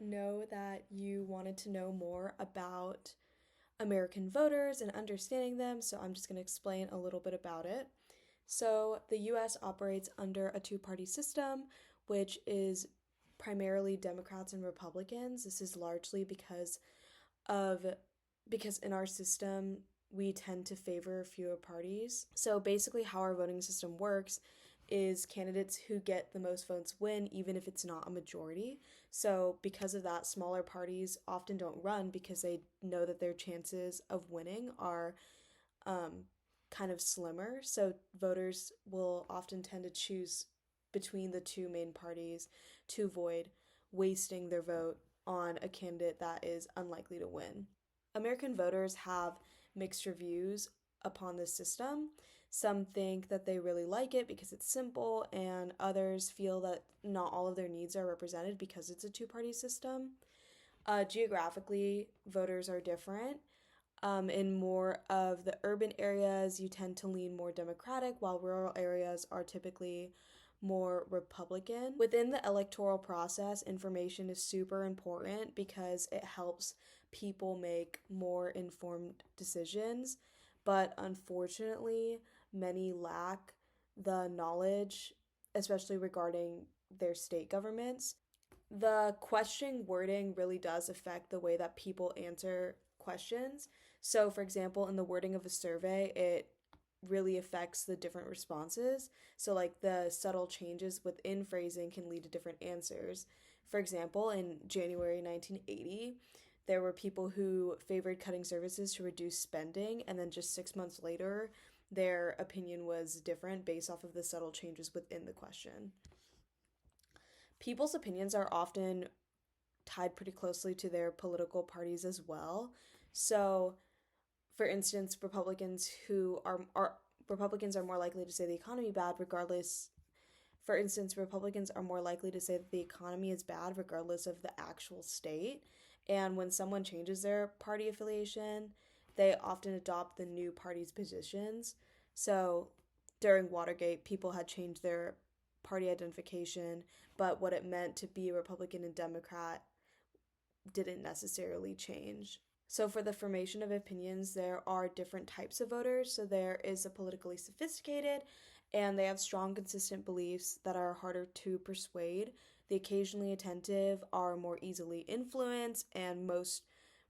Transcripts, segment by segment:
know that you wanted to know more about American voters and understanding them, so I'm just going to explain a little bit about it. So, the US operates under a two-party system, which is primarily Democrats and Republicans. This is largely of because in our system we tend to favor fewer parties. So basically how our voting system works is candidates who get the most votes win even if it's not a majority. So because of that, smaller parties often don't run because they know that their chances of winning are um, kind of slimmer. So voters will often tend to choose between the two main parties to avoid wasting their vote on a candidate that is unlikely to win. American voters have mixed reviews upon this system. Some think that they really like it because it's simple, and others feel that not all of their needs are represented because it's a two-party system. Geographically, voters are different. In more of the urban areas, you tend to lean more Democratic, while rural areas are typically more Republican. Within the electoral process, information is super important because it helps people make more informed decisions. But unfortunately, many lack the knowledge, especially regarding their state governments. The question wording really does affect the way that people answer questions. So, for example, in the wording of a survey, it really affects the different responses. So, like the subtle changes within phrasing can lead to different answers. For example, in January 1980, there were people who favored cutting services to reduce spending, and then just 6 months later, their opinion was different based off of the subtle changes within the question. People's opinions are often tied pretty closely to their political parties as well. So, for instance, Republicans are more likely to say the economy bad regardless. For instance, Republicans are more likely to say that the economy is bad regardless of the actual state. And when someone changes their party affiliation, they often adopt the new party's positions. So, during Watergate, people had changed their party identification, but what it meant to be a Republican and Democrat didn't necessarily change. So, for the formation of opinions, there are different types of voters. So, there is a politically sophisticated, and they have strong, consistent beliefs that are harder to persuade. The occasionally attentive are more easily influenced, and most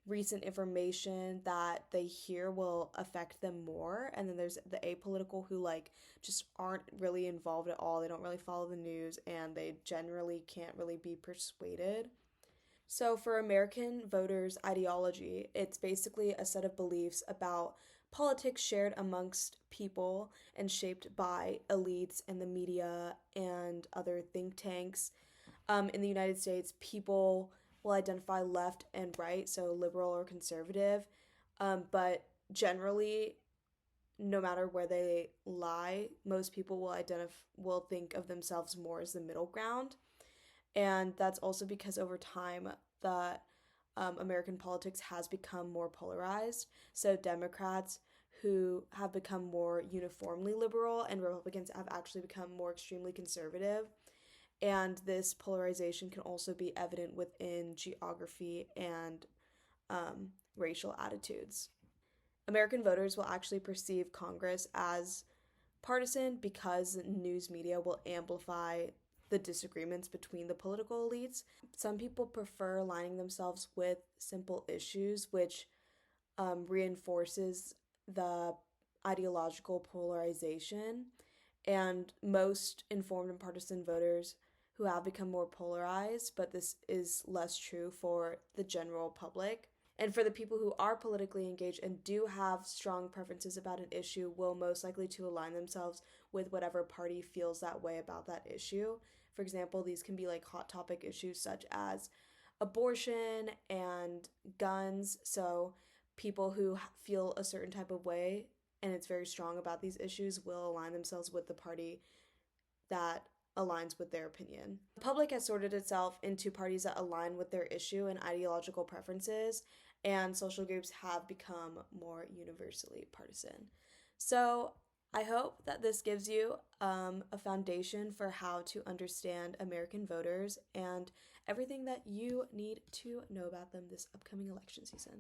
recent information that they hear will affect them more. And then there's the apolitical who, like, just aren't really involved at all. They don't really follow the news, and they generally can't really be persuaded. So, for American voters' ideology, it's basically a set of beliefs about politics shared amongst people and shaped by elites and the media and other think tanks. In the United States, people will identify left and right, so liberal or conservative, but generally, no matter where they lie, most people will think of themselves more as the middle ground. And that's also because over time that American politics has become more polarized. So Democrats who have become more uniformly liberal and Republicans have actually become more extremely conservative. And this polarization can also be evident within geography and racial attitudes. American voters will actually perceive Congress as partisan because news media will amplify the disagreements between the political elites. Some people prefer aligning themselves with simple issues, which reinforces the ideological polarization. And most informed and partisan voters who have become more polarized, but this is less true for the general public. And for the people who are politically engaged and do have strong preferences about an issue, will most likely to align themselves with whatever party feels that way about that issue. For example, these can be like hot topic issues such as abortion and guns. So people who feel a certain type of way and it's very strong about these issues will align themselves with the party that aligns with their opinion. The public has sorted itself into parties that align with their issue and ideological preferences, and social groups have become more universally partisan. So, I hope that this gives you a foundation for how to understand American voters and everything that you need to know about them this upcoming election season.